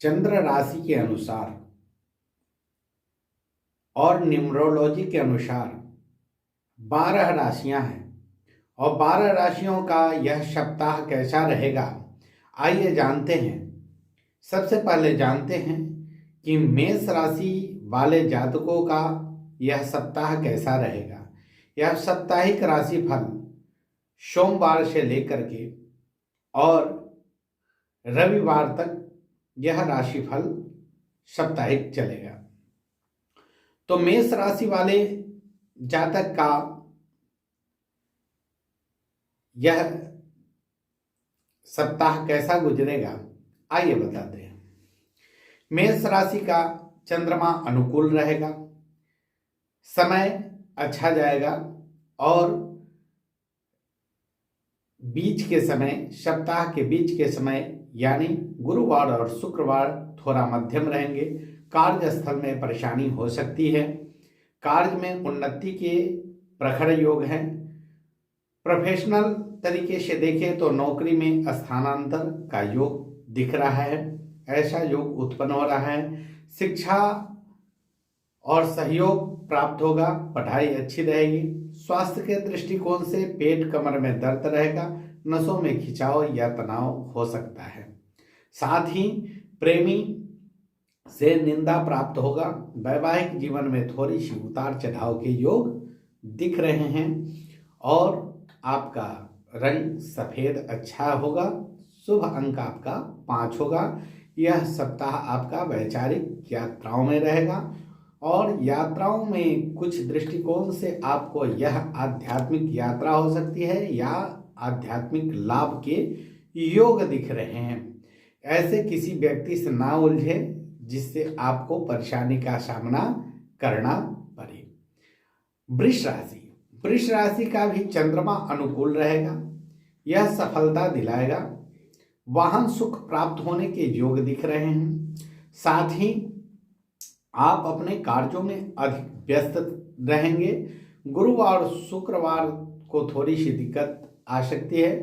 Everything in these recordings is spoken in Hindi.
चंद्र राशि के अनुसार और न्यूमरोलॉजी के अनुसार 12 राशियां हैं और 12 राशियों का यह सप्ताह कैसा रहेगा, आइए जानते हैं। सबसे पहले जानते हैं कि मेष राशि वाले जातकों का यह सप्ताह कैसा रहेगा। यह साप्ताहिक राशिफल सोमवार से लेकर के और रविवार तक यह राशिफल साप्ताहिक चलेगा। तो मेष राशि वाले जातक का यह सप्ताह कैसा गुजरेगा, आइए बताते हैं। मेष राशि का चंद्रमा अनुकूल रहेगा, समय अच्छा जाएगा और बीच के समय, सप्ताह के बीच के समय यानी गुरुवार और शुक्रवार थोड़ा मध्यम रहेंगे। कार्यस्थल में परेशानी हो सकती है। कार्य में उन्नति के प्रखर योग हैं। प्रोफेशनल तरीके से देखें तो नौकरी में स्थानांतर का योग दिख रहा है, ऐसा योग उत्पन्न हो रहा है। शिक्षा और सहयोग प्राप्त होगा, पढ़ाई अच्छी रहेगी। स्वास्थ्य के दृष्टिकोण से पेट कमर में दर्द रहेगा, नसों में खिंचाव या तनाव हो सकता है। साथ ही प्रेमी से निंदा प्राप्त होगा। वैवाहिक जीवन में थोड़ी सी उतार चढ़ाव के योग दिख रहे हैं और आपका रंग सफेद अच्छा होगा। शुभ अंक आपका 5 होगा। यह सप्ताह आपका वैचारिक यात्राओं में रहेगा और यात्राओं में कुछ दृष्टिकोण से आपको यह आध्यात्मिक यात्रा हो सकती है या आध्यात्मिक लाभ के योग दिख रहे हैं। ऐसे किसी व्यक्ति से ना उलझे जिससे आपको परेशानी का सामना करना पड़े। वृष राशि का भी चंद्रमा अनुकूल रहेगा, यह सफलता दिलाएगा। वाहन सुख प्राप्त होने के योग दिख रहे हैं। साथ ही आप अपने कार्यों में अधिक व्यस्त रहेंगे। गुरुवार और शुक्रवार को थोड़ी सी दिक्कत आ सकती है।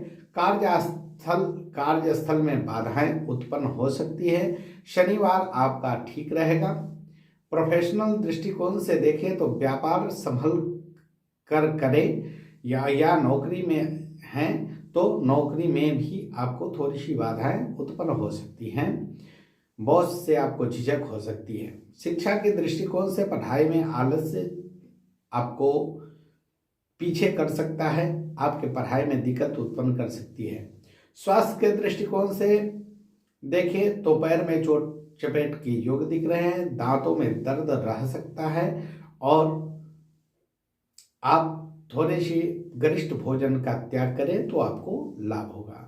कार्यस्थल में बाधाएं उत्पन्न हो सकती है। शनिवार आपका ठीक रहेगा। प्रोफेशनल दृष्टिकोण से देखें तो व्यापार संभल कर करें या नौकरी में हैं तो नौकरी में भी आपको थोड़ी सी बाधाएं उत्पन्न हो सकती हैं। बॉस से आपको झिझक हो सकती है। शिक्षा के दृष्टिकोण से पढ़ाई में आलस्य आपको पीछे कर सकता है, आपके पढ़ाई में दिक्कत उत्पन्न कर सकती है। स्वास्थ्य के दृष्टिकोण से देखें तो पैर में चोट चपेट के योग दिख रहे हैं। दांतों में दर्द रह सकता है और आप थोड़े से गरिष्ठ भोजन का त्याग करें तो आपको लाभ होगा।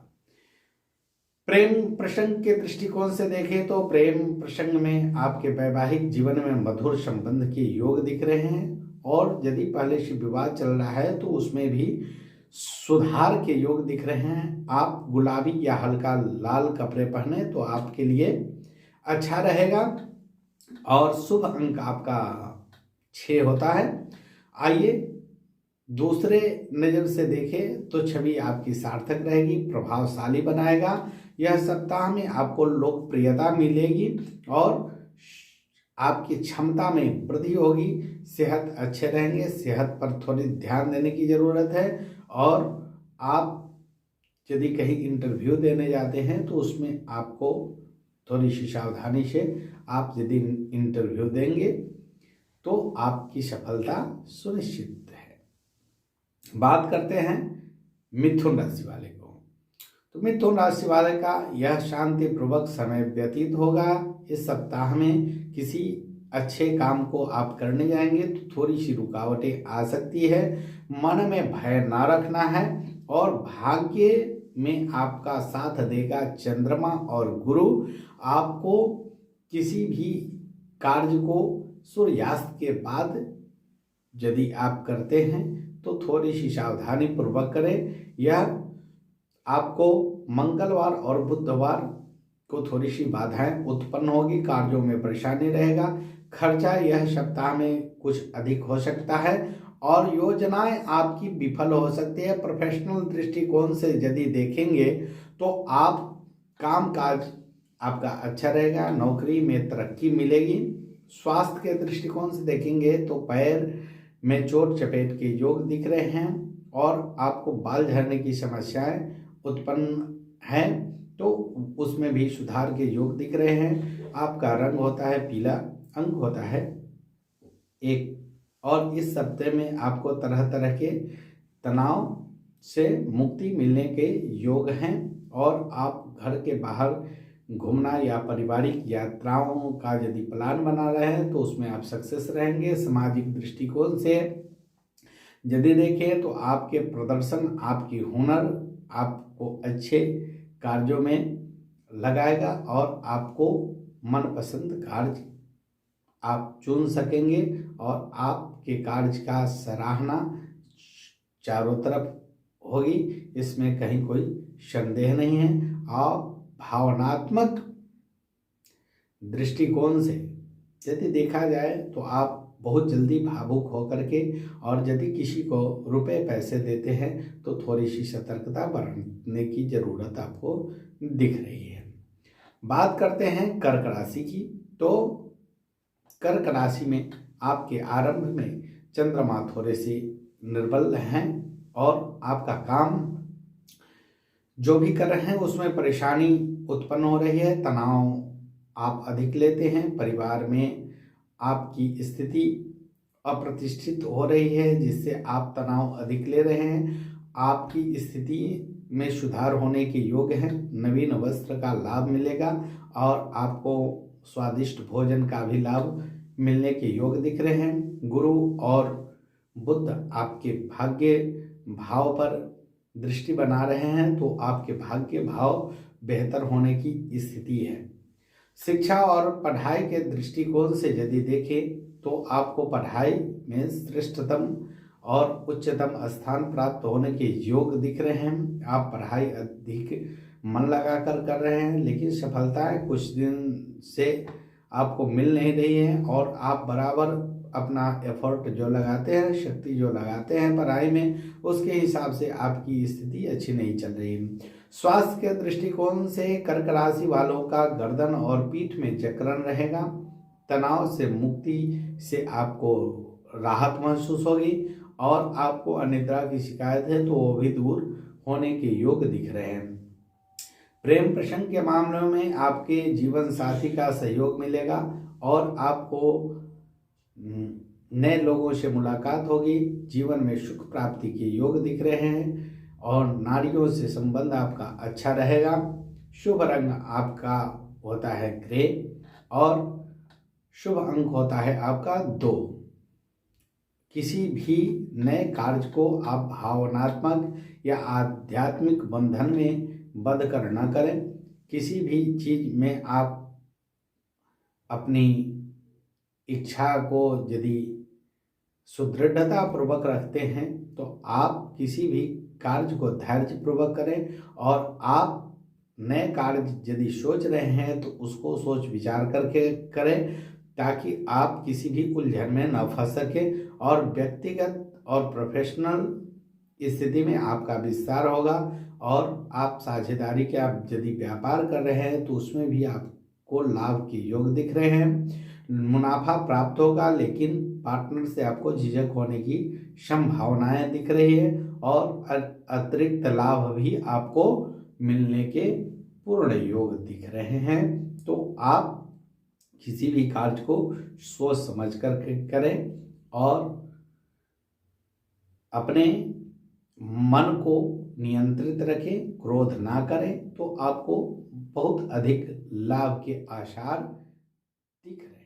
प्रेम प्रसंग के दृष्टिकोण से देखें तो प्रेम प्रसंग में आपके वैवाहिक जीवन में मधुर संबंध के योग दिख रहे हैं और यदि पहले से विवाद चल रहा है तो उसमें भी सुधार के योग दिख रहे हैं। आप गुलाबी या हल्का लाल कपड़े पहने तो आपके लिए अच्छा रहेगा और शुभ अंक आपका 6 होता है। आइए दूसरे नज़र से देखें तो छवि आपकी सार्थक रहेगी, प्रभावशाली बनाएगा। यह सप्ताह में आपको लोकप्रियता मिलेगी और आपकी क्षमता में वृद्धि होगी। सेहत अच्छे रहेंगे, सेहत पर थोड़ी ध्यान देने की ज़रूरत है और आप यदि कहीं इंटरव्यू देने जाते हैं तो उसमें आपको थोड़ी सी सावधानी से आप यदि इंटरव्यू देंगे तो आपकी सफलता सुनिश्चित है। बात करते हैं मिथुन राशि वाले को। तो मिथुन राशि वाले का यह शांतिपूर्वक समय व्यतीत होगा। इस सप्ताह में किसी अच्छे काम को आप करने जाएंगे तो थोड़ी सी रुकावटें आ सकती है। मन में भय ना रखना है और भाग्य में आपका साथ देगा चंद्रमा और गुरु। आपको किसी भी कार्य को सूर्यास्त के बाद यदि आप करते हैं तो थोड़ी सी सावधानी पूर्वक करें। यह आपको मंगलवार और बुधवार को थोड़ी सी बाधाएं उत्पन्न होगी, कार्यों में परेशानी रहेगा। खर्चा यह सप्ताह में कुछ अधिक हो सकता है और योजनाएं आपकी विफल हो सकती है। प्रोफेशनल दृष्टिकोण से यदि देखेंगे तो आप कामकाज आपका अच्छा रहेगा, नौकरी में तरक्की मिलेगी। स्वास्थ्य के दृष्टिकोण से देखेंगे तो पैर में चोट चपेट के योग दिख रहे हैं और आपको बाल झड़ने की समस्याएं उत्पन्न हैं, तो उसमें भी सुधार के योग दिख रहे हैं। आपका रंग होता है पीला, अंक होता है 1। और इस सप्ताह में आपको तरह तरह के तनाव से मुक्ति मिलने के योग हैं और आप घर के बाहर घूमना या पारिवारिक यात्राओं का यदि प्लान बना रहे हैं तो उसमें आप सक्सेस रहेंगे। सामाजिक दृष्टिकोण से यदि देखें तो आपके प्रदर्शन, आपकी हुनर आपको अच्छे कार्यों में लगाएगा और आपको मनपसंद कार्य आप चुन सकेंगे और आपके कार्य का सराहना चारों तरफ होगी, इसमें कहीं कोई संदेह नहीं है। आप भावनात्मक दृष्टिकोण से यदि देखा जाए तो आप बहुत जल्दी भावुक होकर के और यदि किसी को रुपए पैसे देते हैं तो थोड़ी सी सतर्कता बरतने की जरूरत आपको दिख रही है। बात करते हैं कर्क राशि की। तो कर्क राशि में आपके आरंभ में चंद्रमा थोड़े से निर्बल हैं और आपका काम जो भी कर रहे हैं उसमें परेशानी उत्पन्न हो रही है, तनाव आप अधिक लेते हैं, परिवार में आपकी स्थिति अप्रतिष्ठित हो रही है जिससे आप तनाव अधिक ले रहे हैं। आपकी स्थिति में सुधार होने के योग हैं, नवीन वस्त्र का लाभ मिलेगा और आपको स्वादिष्ट भोजन का भी लाभ मिलने के योग दिख रहे हैं। गुरु और बुध आपके भाग्य भाव पर दृष्टि बना रहे हैं तो आपके भाग्य भाव बेहतर होने की स्थिति है। शिक्षा और पढ़ाई के दृष्टिकोण से यदि देखें तो आपको पढ़ाई में श्रेष्ठतम और उच्चतम स्थान प्राप्त होने के योग दिख रहे हैं। आप पढ़ाई अधिक मन लगाकर कर रहे हैं लेकिन सफलताएं कुछ दिन से आपको मिल नहीं रही है और आप बराबर अपना एफर्ट जो लगाते हैं, शक्ति जो लगाते हैं पढ़ाई में, उसके हिसाब से आपकी स्थिति अच्छी नहीं चल रही है। स्वास्थ्य के दृष्टिकोण से कर्क राशि वालों का गर्दन और पीठ में जकड़न रहेगा। तनाव से मुक्ति से आपको राहत महसूस होगी और आपको अनिद्रा की शिकायत है तो वो भी दूर होने के योग दिख रहे हैं। प्रेम प्रसंग के मामलों में आपके जीवन साथी का सहयोग मिलेगा और आपको नए लोगों से मुलाकात होगी। जीवन में सुख प्राप्ति के योग दिख रहे हैं और नारियों से संबंध आपका अच्छा रहेगा। शुभ रंग आपका होता है ग्रे और शुभ अंक होता है आपका 2। किसी भी नए कार्य को आप भावनात्मक या आध्यात्मिक बंधन में बंध कर न करें। किसी भी चीज में आप अपनी इच्छा को यदि सुदृढ़ता पूर्वक रखते हैं तो आप किसी भी कार्य को धैर्य पूर्वक करें और आप नए कार्य यदि सोच रहे हैं तो उसको सोच विचार करके करें ताकि आप किसी भी उलझन में न फंस सके और व्यक्तिगत और प्रोफेशनल स्थिति में आपका विस्तार होगा और आप साझेदारी के आप यदि व्यापार कर रहे हैं तो उसमें भी आपको लाभ के योग दिख रहे हैं। मुनाफा प्राप्त होगा लेकिन पार्टनर से आपको झिझक होने की संभावनाएं दिख रही है और अतिरिक्त लाभ भी आपको मिलने के पूर्ण योग दिख रहे हैं। तो आप किसी भी कार्य को सोच समझ कर करें और अपने मन को नियंत्रित रखें, क्रोध ना करें तो आपको बहुत अधिक लाभ के आसार दिख रहे हैं।